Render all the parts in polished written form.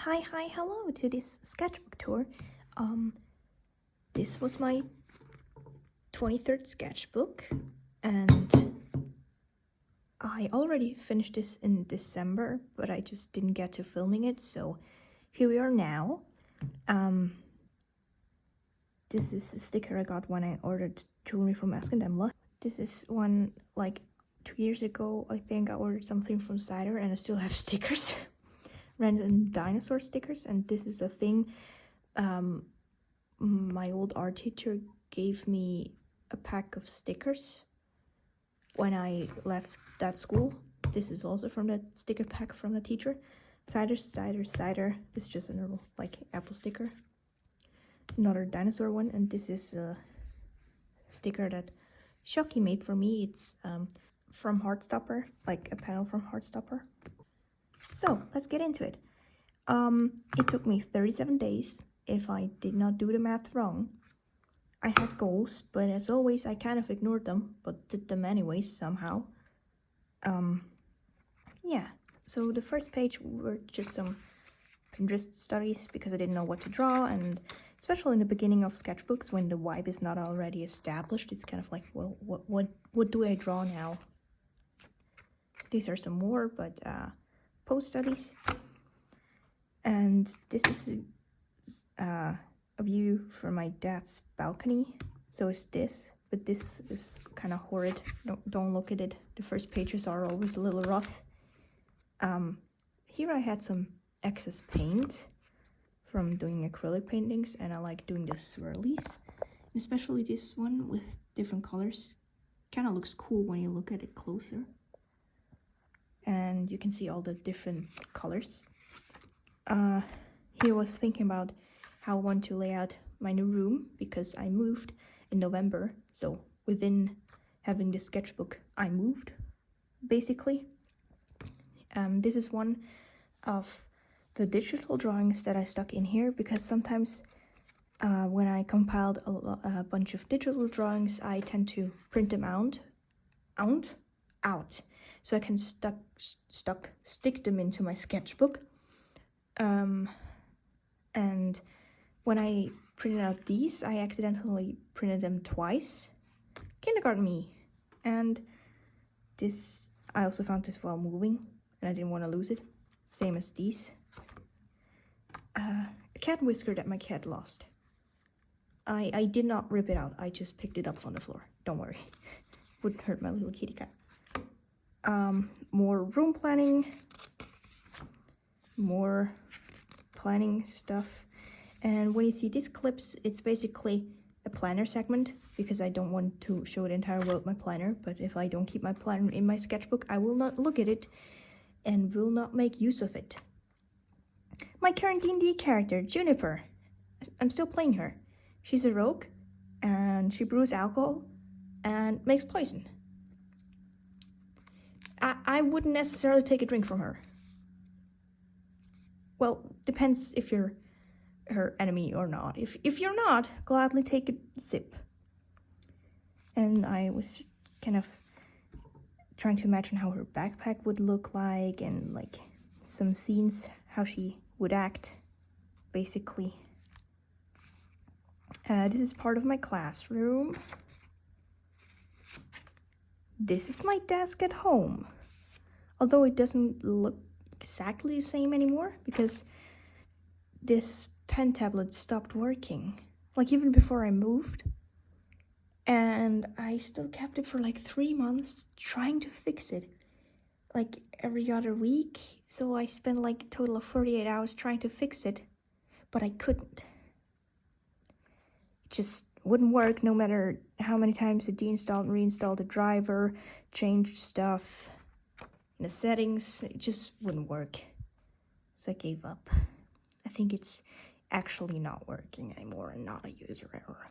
Hello to this sketchbook tour. This was my 23rd sketchbook, and I already finished this in December, but I just didn't get to filming it, so here we are now. This is a sticker I got when I ordered jewelry from Daemler. This is one, like, 2 years ago, I think I ordered something from Cider, and I still have stickers. Random dinosaur stickers, and this is a thing my old art teacher gave me a pack of stickers when I left that school. This is also from that sticker pack from the teacher. Cider. This is just a normal, like, apple sticker. Another dinosaur one, and this is a sticker that Shocky made for me. It's from Heartstopper, like a panel from Heartstopper. So let's get into it. It took me 37 days, if I did not do the math wrong. I had goals, but as always, I kind of ignored them, but did them anyways somehow. Yeah, so the first page were just some Pinterest studies because I didn't know what to draw, and especially in the beginning of sketchbooks when the vibe is not already established, it's kind of like, well, what do I draw now? These are some more, but post studies. And this is a view from my dad's balcony. So is this, but this is kind of horrid. Don't look at it. The first pages are always a little rough. Here I had some excess paint from doing acrylic paintings, and I like doing the swirlies, especially this one with different colors. Kind of looks cool when you look at it closer. And you can see all the different colors. Here was thinking about how I want to lay out my new room because I moved in November. So within having this sketchbook, I moved, basically. This is one of the digital drawings that I stuck in here because sometimes when I compiled a bunch of digital drawings, I tend to print them out. So I can stick them into my sketchbook. And when I printed out these, I accidentally printed them twice. Kindergarten me. And this, I also found this while moving, and I didn't want to lose it. Same as these. A cat whisker that my cat lost. I did not rip it out. I just picked it up from the floor. Don't worry. Wouldn't hurt my little kitty cat. More room planning. More planning stuff. And when you see these clips, it's basically a planner segment because I don't want to show the entire world my planner, but if I don't keep my planner in my sketchbook, I will not look at it and will not make use of it. My current D&D character, Juniper. I'm still playing her. She's a rogue, and she brews alcohol and makes poison. I wouldn't necessarily take a drink from her. Well, depends if you're her enemy or not. If you're not, gladly take a sip. And I was kind of trying to imagine how her backpack would look like, and like some scenes, how she would act, basically. This is part of my classroom. This is my desk at home. Although it doesn't look exactly the same anymore because this pen tablet stopped working, like even before I moved. And I still kept it for like 3 months trying to fix it, like every other week. So I spent like a total of 48 hours trying to fix it, but I couldn't. It just wouldn't work no matter how many times I deinstalled and reinstalled the driver, changed stuff in the settings. It just wouldn't work. So I gave up. I think it's actually not working anymore and not a user error.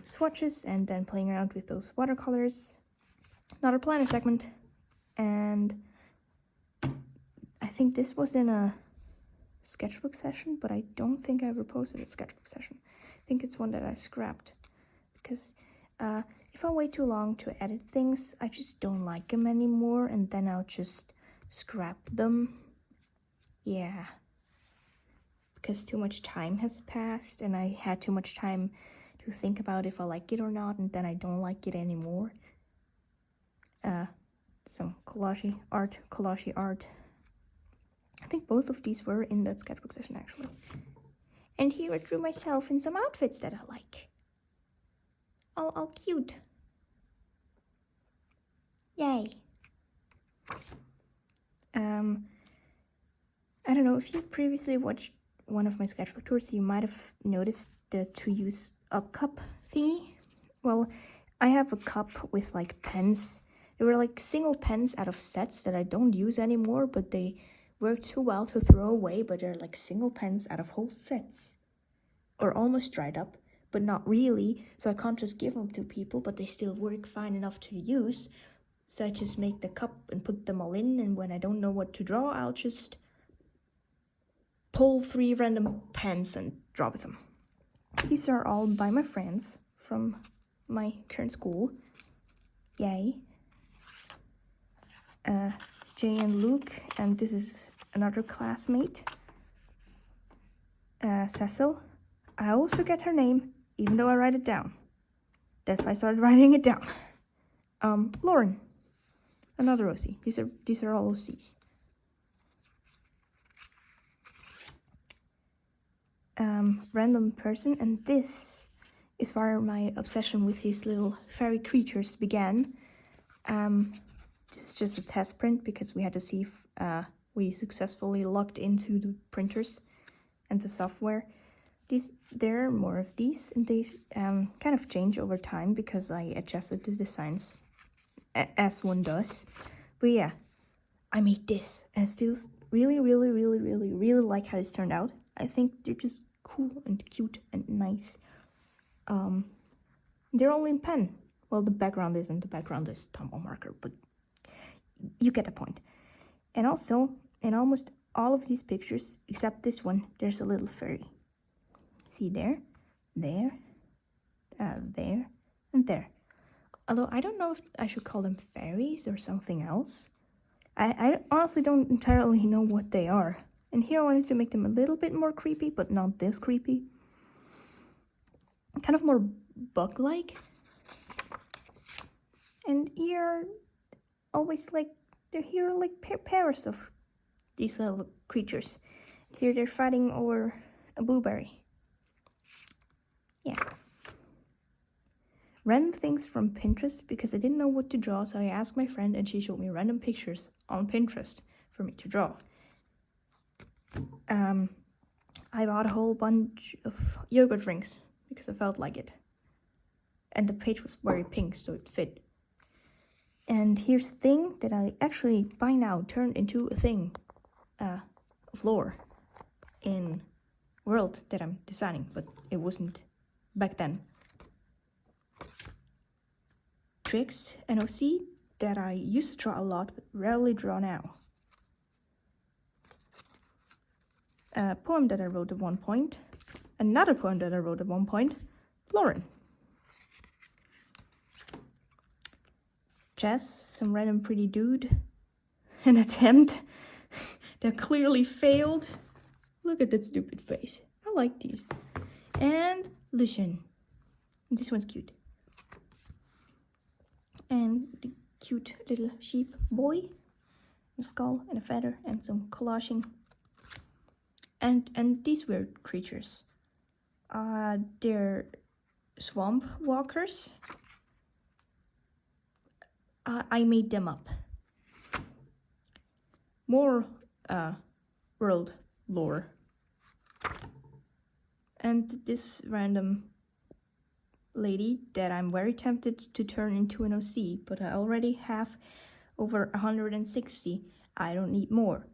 Swatches, and then playing around with those watercolors. Another planner segment. And I think this was in a sketchbook session, but I don't think I ever posted a sketchbook session. I think it's one that I scrapped because if I wait too long to edit things, I just don't like them anymore, and then I'll just scrap them. Yeah, because too much time has passed and I had too much time to think about if I like it or not, and then I don't like it anymore. Some collage art. I think both of these were in that sketchbook session actually. And here I drew myself in some outfits that I like. All cute. Yay. I don't know, if you previously watched one of my sketchbook tours, you might have noticed the to use up cup thingy. Well, I have a cup with like pens. They were like single pens out of sets that I don't use anymore, but they work too well to throw away, but they're like single pens out of whole sets. Or almost dried up, but not really, so I can't just give them to people, but they still work fine enough to use. So I just make the cup and put them all in, and when I don't know what to draw, I'll just pull 3 random pens and draw with them. These are all by my friends from my current school. Yay. Jay and Luke, and this is another classmate. Cecil. I always forget her name, even though I write it down. That's why I started writing it down. Lauren. Another OC. These are all OCs. Random person, and this is where my obsession with these little fairy creatures began. This is just a test print because we had to see if we successfully logged into the printers and the software. There are more of these, and they kind of change over time because I adjusted the designs as one does. But yeah, I made this, and I still really like how this turned out. I think they're just cool and cute and nice. They're all in pen. Well, the background isn't. The background is Tombow marker, but you get the point. And also, in almost all of these pictures, except this one, there's a little fairy. See there, there, and there. Although I don't know if I should call them fairies or something else. I honestly don't entirely know what they are. And here I wanted to make them a little bit more creepy, but not this creepy. Kind of more bug-like. And here, always like, here are like pairs of these little creatures. Here they're fighting over a blueberry. Yeah. Random things from Pinterest because I didn't know what to draw, so I asked my friend and she showed me random pictures on Pinterest for me to draw. I bought a whole bunch of yogurt drinks because I felt like it. And the page was very pink, so it fit. And here's a thing that I actually, by now, turned into a thing of lore in world that I'm designing, but it wasn't back then. Tricks, NOC, that I used to draw a lot, but rarely draw now. A poem that I wrote at one point. Another poem that I wrote at one point. Lauren. Jess, some random pretty dude. An attempt that clearly failed. Look at that stupid face. I like these. And Lucian. This one's cute. And the cute little sheep boy. A skull and a feather and some collaging. And these weird creatures. They're swamp walkers. I made them up. More world lore. And this random lady that I'm very tempted to turn into an OC, but I already have over 160. I don't need more.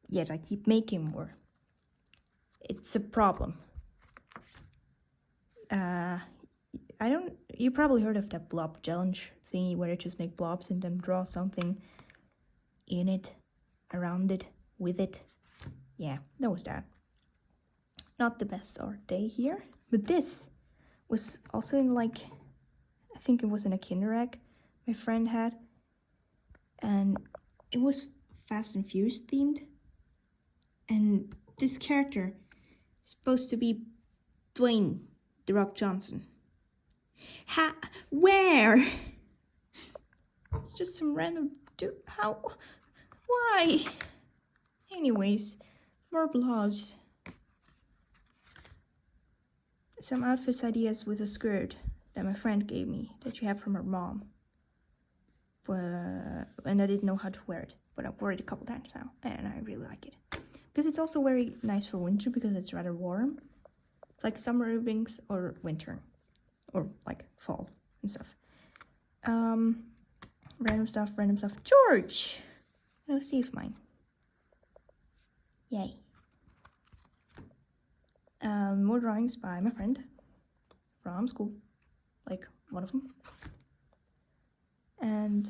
Yet I keep making more. It's a problem. You probably heard of that blob challenge thingy where you just make blobs and then draw something in it, around it, with it. Yeah, that was that. Not the best art day here, but this was also in like, I think it was in a Kinder Egg my friend had. And it was Fast and Furious themed. And this character Supposed to be Dwayne The Rock Johnson. Where? It's just some random dude. How? Why? Anyways, more blogs. Some outfits ideas with a skirt that my friend gave me that she had from her mom. And I didn't know how to wear it, but I've worn it a couple times now, and I really like it. Because it's also very nice for winter because it's rather warm. It's like summer evenings or winter, or like fall and stuff. Random stuff. George! No see of mine. Yay. More drawings by my friend from school, like one of them. And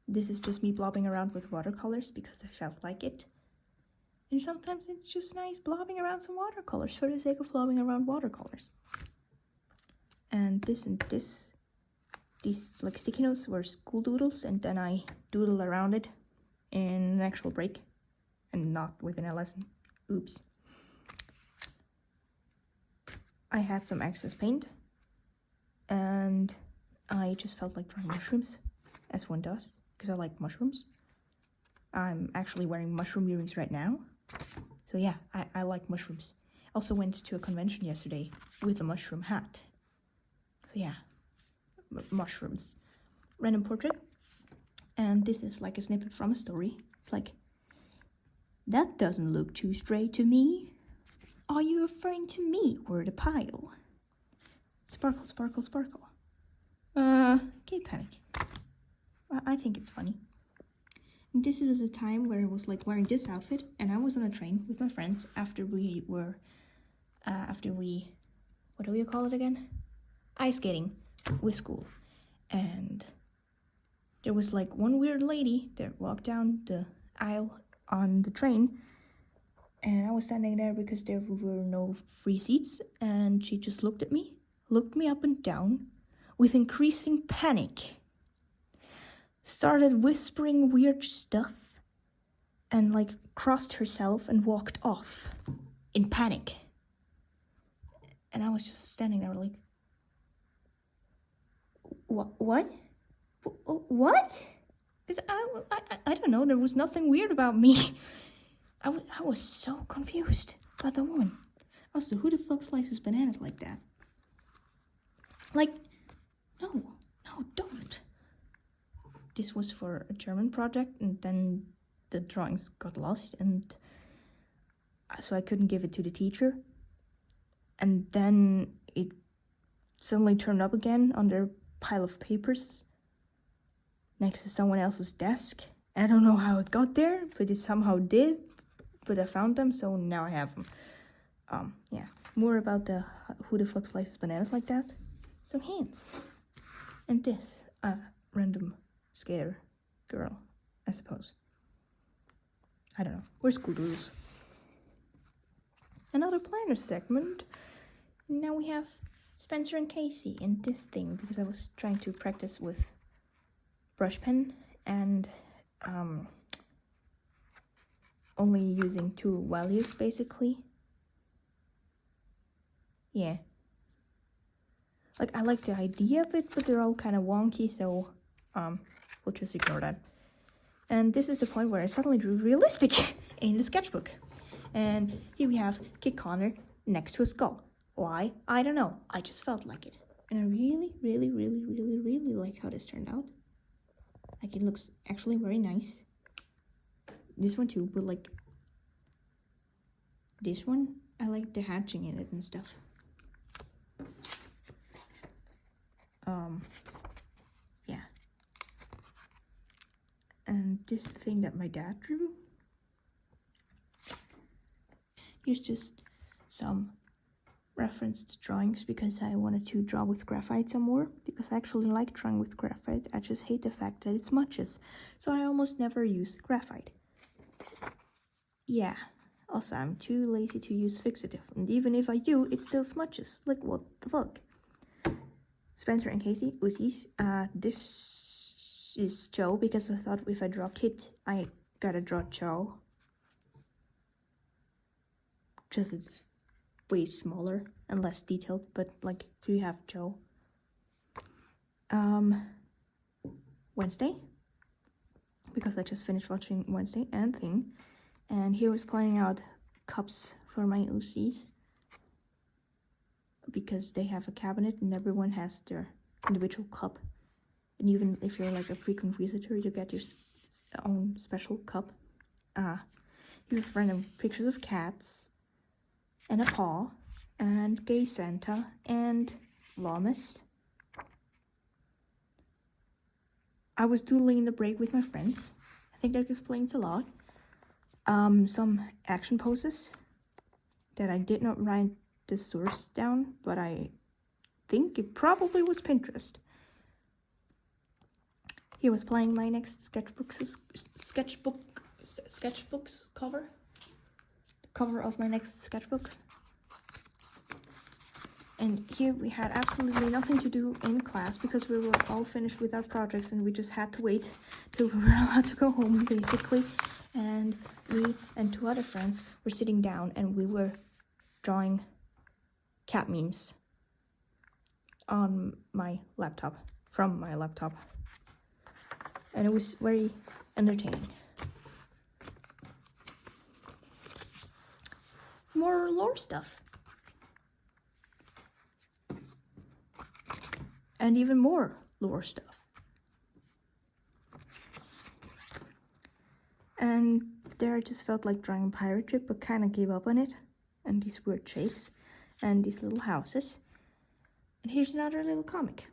this is just me blobbing around with watercolors because I felt like it. And sometimes it's just nice blobbing around some watercolors for the sake of blobbing around watercolors. And these like sticky notes were school doodles, and then I doodled around it in an actual break and not within a lesson. Oops. I had some excess paint and I just felt like drawing mushrooms, as one does, because I like mushrooms. I'm actually wearing mushroom earrings right now. So yeah, I like mushrooms. Also went to a convention yesterday with a mushroom hat. So yeah, mushrooms. Random portrait. And this is like a snippet from a story. It's like, that doesn't look too straight to me. Are you referring to me or the pile? Sparkle, sparkle, sparkle. Kid panic. I think it's funny. And this was a time where I was like wearing this outfit, and I was on a train with my friends after we, what do you call it again? Ice skating with school. And there was like one weird lady that walked down the aisle on the train, and I was standing there because there were no free seats, and she just looked me up and down with increasing panic, started whispering weird stuff, and like crossed herself and walked off in panic. And I was just standing there like, what? Because I don't know, there was nothing weird about me. I was so confused about the woman. Also, who the fuck slices bananas like that? Like, no, don't. This was for a German project, and then the drawings got lost, and so I couldn't give it to the teacher. And then it suddenly turned up again on their pile of papers next to someone else's desk. I don't know how it got there, but it somehow did. But I found them, so now I have them. Yeah, more about the who the fuck slices bananas like that. Some hints. And this, random skater girl, I suppose. I don't know. We're school doodles. Another planner segment. Now we have Spencer and Casey in this thing, because I was trying to practice with brush pen and only using two values basically. Yeah. Like, I like the idea of it, but they're all kind of wonky, so we'll just ignore that. And this is the point where I suddenly drew realistic in the sketchbook. And here we have Kid Connor next to a skull. Why? I don't know. I just felt like it. And I really, really, really, really, really like how this turned out. Like, it looks actually very nice. This one too, but like this one, I like the hatching in it and stuff. Yeah. And this thing that my dad drew. Here's just some referenced drawings because I wanted to draw with graphite some more, because I actually like drawing with graphite. I just hate the fact that it smudges, so I almost never use graphite. Yeah, also I'm too lazy to use fixative, and even if I do, it still smudges. Like, what the fuck? Spencer and Casey, Uzis. This is Joe, because I thought if I draw Kit, I gotta draw Joe. Just it's way smaller and less detailed, but like, here you have Joe. Wednesday, because I just finished watching Wednesday and Thing, and he was planning out cups for my OCs because they have a cabinet and everyone has their individual cup, and even if you're like a frequent visitor, you get your own special cup. He was random pictures of cats and a paw and gay Santa and llamas. I was doodling in the break with my friends. I think that explains a lot. Some action poses that I did not write the source down, but I think it probably was Pinterest. He was playing my next sketchbook's cover. The cover of my next sketchbook. And here we had absolutely nothing to do in class because we were all finished with our projects and we just had to wait till we were allowed to go home, basically. And me and 2 other friends were sitting down and we were drawing cat memes on my laptop, from my laptop. And it was very entertaining. More lore stuff. And even more lore stuff. And there I just felt like drawing a pirate ship, but kind of gave up on it. And these weird shapes, and these little houses. And here's another little comic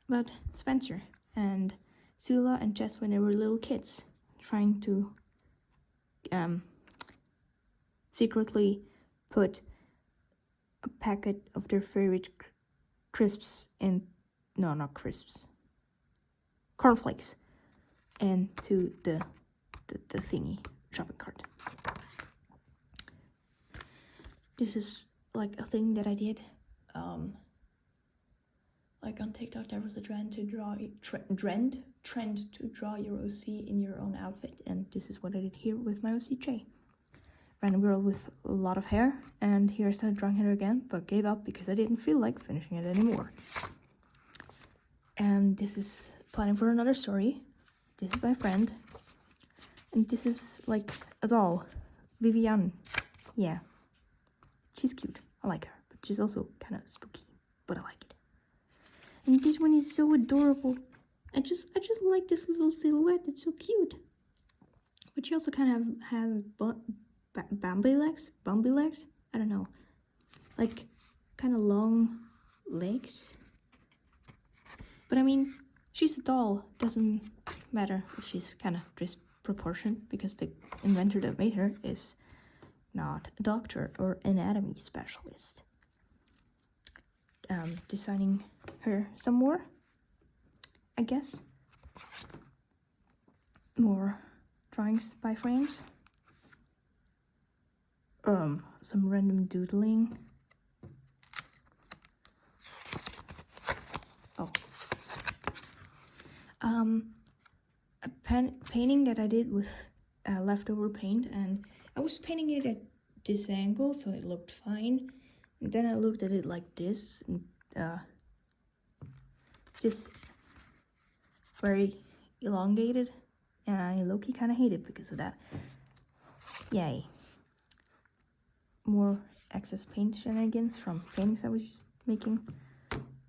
about Spencer and Zula and Jess when they were little kids, trying to secretly put a packet of their favorite crisps in, no, not crisps, cornflakes, into the thingy shopping cart. This is like a thing that I did. Like on TikTok, there was a trend to draw your OC in your own outfit, and this is what I did here with my OCJ. Random girl with a lot of hair, and here I started drawing her again, but gave up because I didn't feel like finishing it anymore. And this is planning for another story. This is my friend, and this is like a doll, Vivian. Yeah, she's cute. I like her, but she's also kind of spooky, but I like it. And this one is so adorable. I just like this little silhouette. It's so cute. But she also kind of has Bambi legs. I don't know, like kind of long legs. But I mean, she's a doll. Doesn't matter if she's kind of disproportionate because the inventor that made her is not a doctor or anatomy specialist. Designing her some more, I guess. More drawings by frames. Some random doodling. Oh. A painting that I did with leftover paint, and I was painting it at this angle so it looked fine. And then I looked at it like this, and just very elongated, and I low-key kind of hate it because of that. Yay. More excess paint shenanigans from paintings I was making.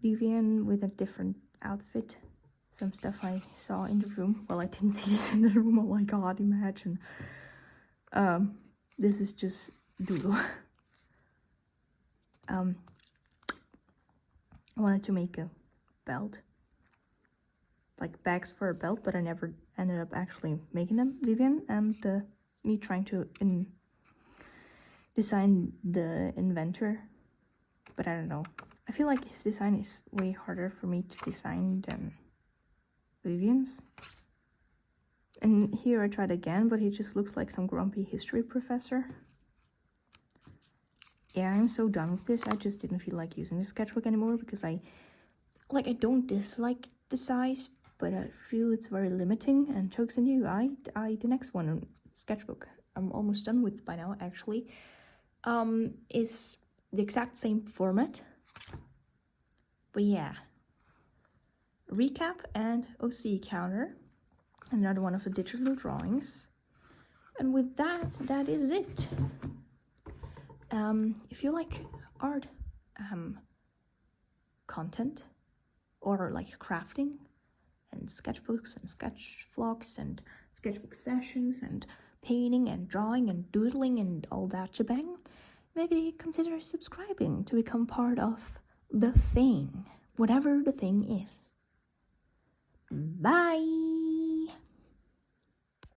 Vivian with a different outfit. Some stuff I saw in the room. Well, I didn't see this in the room, oh my god, imagine. This is just doodle. I wanted to make a belt, like bags for a belt, but I never ended up actually making them. Vivian and me trying to design the inventor, but I don't know. I feel like his design is way harder for me to design than Vivian's. And here I tried again, but he just looks like some grumpy history professor. Yeah, I'm so done with this. I just didn't feel like using the sketchbook anymore because I don't dislike the size, but I feel it's very limiting. And jokes on you, the next one, sketchbook, I'm almost done with by now actually, is the exact same format. But yeah, recap and OC counter, another one of the digital drawings. And with that, that is it. If you like art content, or like crafting and sketchbooks and sketch vlogs and sketchbook sessions and painting and drawing and doodling and all that shebang, maybe consider subscribing to become part of the thing, whatever the thing is. Bye!